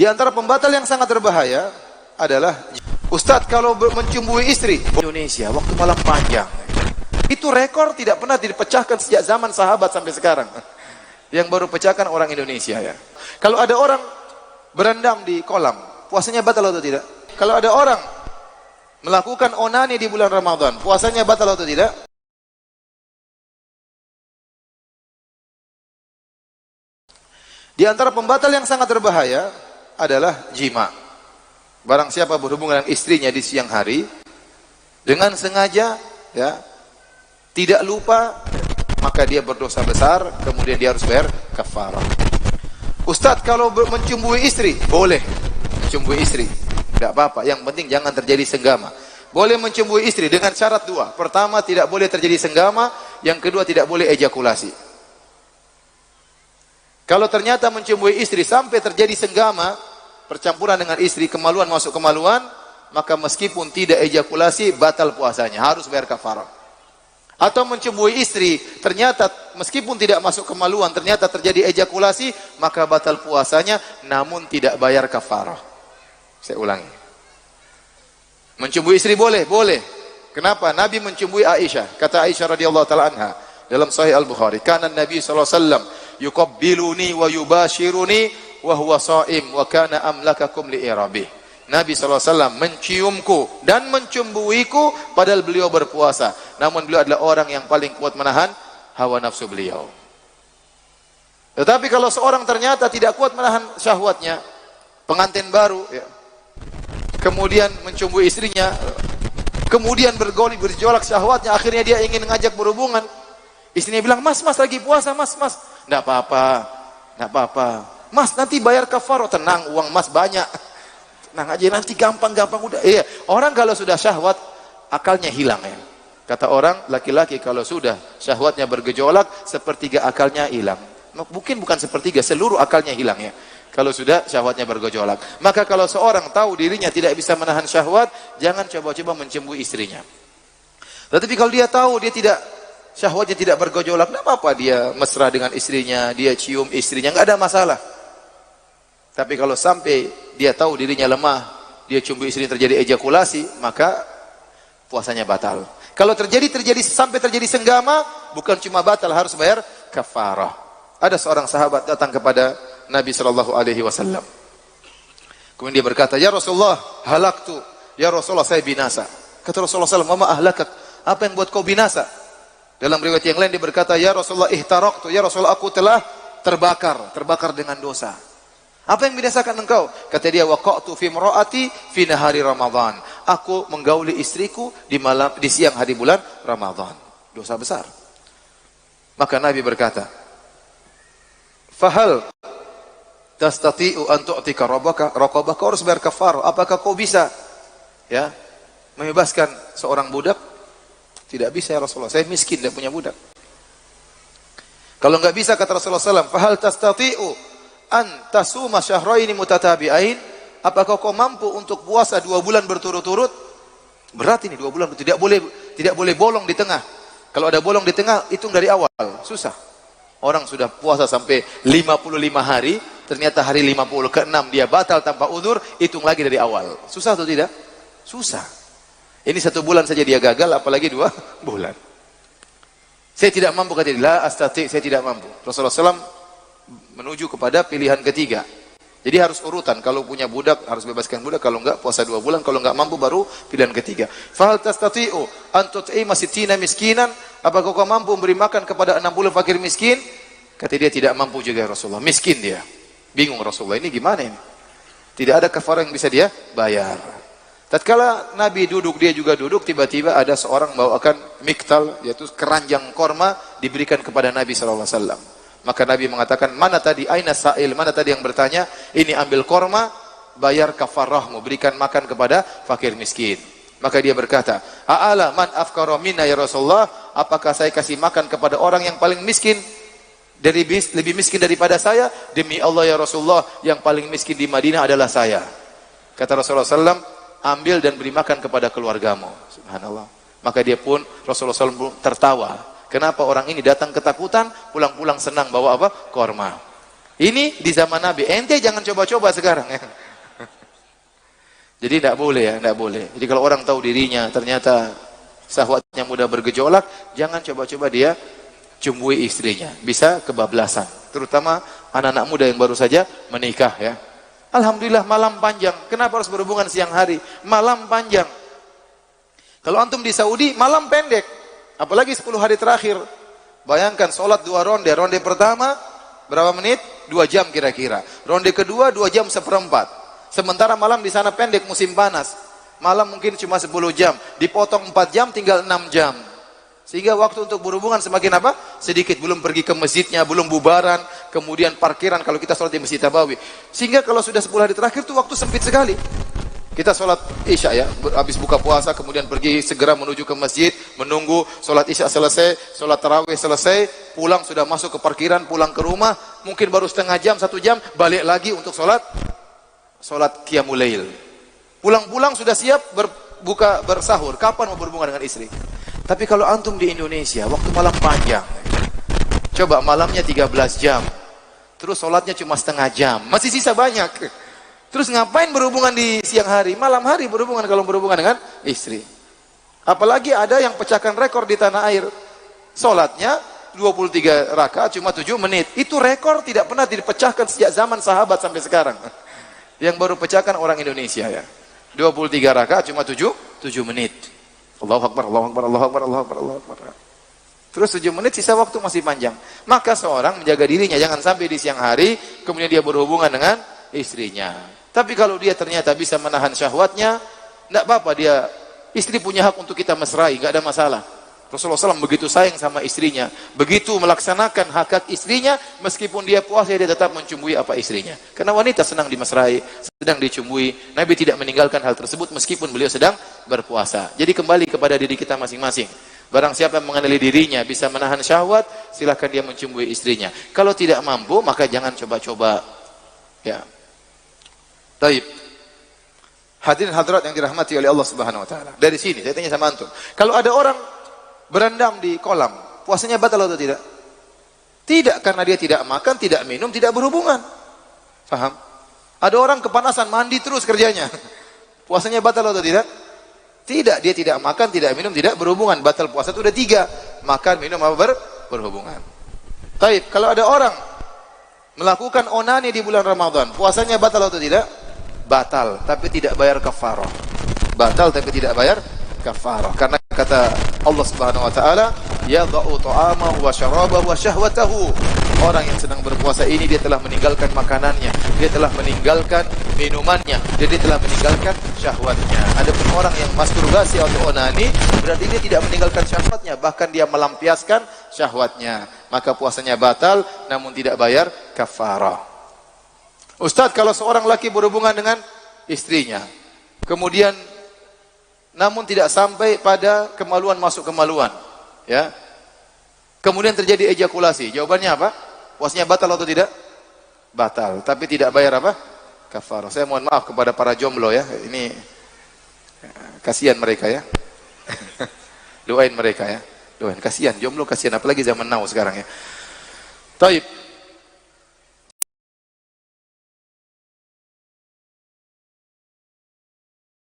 Di antara pembatal yang sangat berbahaya adalah Ustadz kalau mencumbuhi istri Indonesia waktu malam panjang. Itu rekor tidak pernah dipecahkan sejak zaman sahabat sampai sekarang. Yang baru pecahkan orang Indonesia ya. Kalau ada orang berendam di kolam, puasanya batal atau tidak? Kalau ada orang melakukan onani di bulan Ramadan, puasanya batal atau tidak? Di antara pembatal yang sangat berbahaya adalah jima. Barang siapa berhubungan dengan istrinya di siang hari dengan sengaja ya, tidak lupa, maka dia berdosa besar, kemudian dia harus bayar kafarah. Ustadz kalau mencumbuhi istri, boleh mencumbuhi istri, tidak apa-apa, yang penting jangan terjadi senggama. Boleh mencumbuhi istri dengan syarat dua. Pertama, tidak boleh terjadi senggama. Yang kedua, tidak boleh ejakulasi. Kalau ternyata mencumbuhi istri sampai terjadi senggama, percampuran dengan istri, kemaluan masuk kemaluan, maka meskipun tidak ejakulasi, batal puasanya, harus bayar kafarah. Atau mencumbuhi istri, ternyata meskipun tidak masuk kemaluan, ternyata terjadi ejakulasi, maka batal puasanya, namun tidak bayar kafarah. Saya ulangi. Mencumbuhi istri boleh, boleh. Kenapa? Nabi mencumbuhi Aisyah. Kata Aisyah radhiyallahu taala anha dalam Sahih Al-Bukhari, "Kana Nabi sallallahu alaihi wasallam yuqabbiluni wa yubashiruni wa huwa shaim wa kana amlakakum li irabih." Nabi SAW menciumku dan mencumbuiku padahal beliau berpuasa. Namun beliau adalah orang yang paling kuat menahan hawa nafsu beliau. Tetapi kalau seorang ternyata tidak kuat menahan syahwatnya, pengantin baru, ya, kemudian mencumbui istrinya, kemudian bergolak syahwatnya, akhirnya dia ingin ngajak berhubungan. Istrinya bilang, mas lagi puasa, mas. Enggak apa-apa, enggak apa-apa. Mas, nanti bayar kafarah. Tenang, uang mas banyak. Tenang aja, nanti gampang udah. Iya, orang kalau sudah syahwat, akalnya hilang ya. Kata orang, laki-laki kalau sudah syahwatnya bergejolak, sepertiga akalnya hilang. Bukan sepertiga, seluruh akalnya hilang ya. Kalau sudah syahwatnya bergejolak. Maka kalau seorang tahu dirinya tidak bisa menahan syahwat, jangan coba-coba mencembui istrinya. Tetapi kalau dia tahu dia tidak, syahwatnya tidak bergejolak, tidak apa-apa dia mesra dengan istrinya, dia cium istrinya, nggak ada masalah. Tapi kalau sampai dia tahu dirinya lemah, dia cium istrinya terjadi ejakulasi, maka puasanya batal. Kalau sampai terjadi senggama, bukan cuma batal, harus bayar kafarah. Ada seorang sahabat datang kepada Nabi sallallahu alaihi wasallam. Kemudian dia berkata, "Ya Rasulullah, halaktu. Ya Rasulullah, saya binasa." Kata Rasulullah sallallahu alaihi wasallam, "Mama ahlakak? Apa yang buat kau binasa?" Dalam riwayat yang lain dia berkata, "Ya Rasulullah, ihtaraqtu. Ya Rasulullah, aku telah terbakar dengan dosa." Apa yang binasakan engkau? Kata dia, waqa'tu fi imra'ati fi nahari Ramadan. Aku menggauli istriku di siang hari bulan Ramadan. Dosa besar. Maka Nabi berkata, "Fahal tastati'u an tu'tika raqabah?" Kau harus bayar kafarah. Apakah kau bisa ya membebaskan seorang budak? Tidak bisa ya Rasulullah. Saya miskin, tidak punya budak. Kalau enggak bisa, kata Rasulullah SAW, "Fahal tastati'u an tasuma syahraini mutatabi'ain?" Apakah kau mampu untuk puasa 2 bulan berturut-turut? Berat ini 2 bulan, tidak boleh bolong di tengah. Kalau ada bolong di tengah, hitung dari awal, susah. Orang sudah puasa sampai 55 hari, ternyata hari 50 ke-6 dia batal tanpa udzur, hitung lagi dari awal. Susah atau tidak? Susah. Ini 1 bulan saja dia gagal, apalagi 2 bulan. Saya tidak mampu, kata dia, la astati, saya tidak mampu. Rasulullah SAW menuju kepada pilihan ketiga. Jadi harus urutan, kalau punya budak harus bebaskan budak, kalau enggak puasa 2 bulan, kalau enggak mampu baru pilihan ketiga. Fahal tastati'u an tut'ima sittina miskinan? Apakah kau mampu memberi makan kepada 60 fakir miskin? Kata dia tidak mampu juga Rasulullah, miskin dia. Bingung Rasulullah, ini gimana ini? Tidak ada kafarah yang bisa dia bayar. Tatkala Nabi duduk, dia juga duduk, tiba-tiba ada seorang bawakan miktal, yaitu keranjang korma, diberikan kepada Nabi SAW. Maka Nabi mengatakan, "Mana tadi? Aina sa'il? Mana tadi yang bertanya? Ini ambil korma, bayar kafarahmu, berikan makan kepada fakir miskin." Maka dia berkata, "A'ala man afkara minna ya Rasulullah?" Apakah saya kasih makan kepada orang yang paling miskin, lebih miskin daripada saya? Demi Allah ya Rasulullah, yang paling miskin di Madinah adalah saya. Kata Rasulullah SAW, "Ambil dan beri makan kepada keluargamu." Subhanallah. Maka dia pun, Rasulullah SAW tertawa. Kenapa orang ini datang ketakutan, pulang-pulang senang bawa apa? Korma. Ini di zaman Nabi. Ente jangan coba-coba sekarang ya. Jadi tidak boleh ya, tidak boleh. Jadi kalau orang tahu dirinya ternyata syahwatnya mudah bergejolak, jangan coba-coba dia cumbui istrinya. Bisa kebablasan. Terutama anak-anak muda yang baru saja menikah ya. Alhamdulillah malam panjang. Kenapa harus berhubungan siang hari? Malam panjang. Kalau antum di Saudi, malam pendek. Apalagi 10 hari terakhir. Bayangkan sholat 2 ronde. Ronde pertama, berapa menit? 2 jam kira-kira. Ronde kedua, 2 jam seperempat. Sementara malam di sana pendek, musim panas. Malam mungkin cuma 10 jam. Dipotong 4 jam, tinggal 6 jam. Sehingga waktu untuk berhubungan semakin apa? Sedikit. Belum pergi ke masjidnya, belum bubaran. Kemudian parkiran kalau kita sholat di Masjid Nabawi. Sehingga kalau sudah 10 hari terakhir itu waktu sempit sekali. Kita sholat Isya ya, habis buka puasa, kemudian pergi segera menuju ke masjid, menunggu sholat Isya selesai, sholat tarawih selesai, pulang sudah masuk ke parkiran, pulang ke rumah, mungkin baru setengah jam, 1 jam, balik lagi untuk sholat Qiyamul Lail. Pulang-pulang sudah siap berbuka bersahur. Kapan mau berhubungan dengan istri? Tapi kalau antum di Indonesia, waktu malam panjang, coba malamnya 13 jam, terus sholatnya cuma setengah jam, masih sisa banyak. Terus ngapain berhubungan di siang hari? Malam hari berhubungan kalau berhubungan dengan istri. Apalagi ada yang pecahkan rekor di tanah air. Sholatnya 23 rakaat cuma 7 menit. Itu rekor tidak pernah dipecahkan sejak zaman sahabat sampai sekarang. Yang baru pecahkan orang Indonesia ya. 23 rakaat cuma 7 menit. Allahu Akbar, Allahu Akbar, Allahu Akbar, Allahu Akbar, Allahu Akbar. Terus 7 menit sisa waktu masih panjang. Maka seorang menjaga dirinya jangan sampai di siang hari kemudian dia berhubungan dengan istrinya. Tapi kalau dia ternyata bisa menahan syahwatnya, tidak apa-apa dia. Istri punya hak untuk kita mesrai, nggak ada masalah. Rasulullah SAW begitu sayang sama istrinya, begitu melaksanakan hak istrinya, meskipun dia puasa dia tetap mencumbui apa istrinya. Karena wanita senang dimesrai, sedang dicumbui. Nabi tidak meninggalkan hal tersebut meskipun beliau sedang berpuasa. Jadi kembali kepada diri kita masing-masing. Barang siapa yang mengenali dirinya bisa menahan syahwat, silahkan dia mencumbui istrinya. Kalau tidak mampu, maka jangan coba-coba. Ya. Taib. Hadirin hadirat yang dirahmati oleh Allah Subhanahu wa taala. Dari sini saya tanya sama antum. Kalau ada orang berendam di kolam, puasanya batal atau tidak? Tidak, karena dia tidak makan, tidak minum, tidak berhubungan. Paham? Ada orang kepanasan mandi terus kerjanya. Puasanya batal atau tidak? Tidak, dia tidak makan, tidak minum, tidak berhubungan. Batal puasa itu ada 3. Makan, minum, apa berhubungan. Taib, kalau ada orang melakukan onani di bulan Ramadan, puasanya batal atau tidak? Batal, tapi tidak bayar kafarah. Batal tapi tidak bayar kafarah. Karena kata Allah Subhanahu wa taala, yadha'u ta'amahu wa syarabahu wa syahwatahu. Orang yang sedang berpuasa ini dia telah meninggalkan makanannya, dia telah meninggalkan minumannya, dia telah meninggalkan syahwatnya. Adapun orang yang masturbasi atau onani, berarti dia tidak meninggalkan syahwatnya, bahkan dia melampiaskan syahwatnya. Maka puasanya batal namun tidak bayar kafarah. Ustaz, kalau seorang laki berhubungan dengan istrinya, kemudian namun tidak sampai pada kemaluan masuk kemaluan, ya. Kemudian terjadi ejakulasi. Jawabannya apa? Puasanya batal atau tidak? Batal, tapi tidak bayar apa? Kafarah. Saya mohon maaf kepada para jomblo ya. Ini kasihan mereka ya. Doain mereka ya. Doain, kasihan jomblo, kasihan apalagi zaman now sekarang ya. Taib.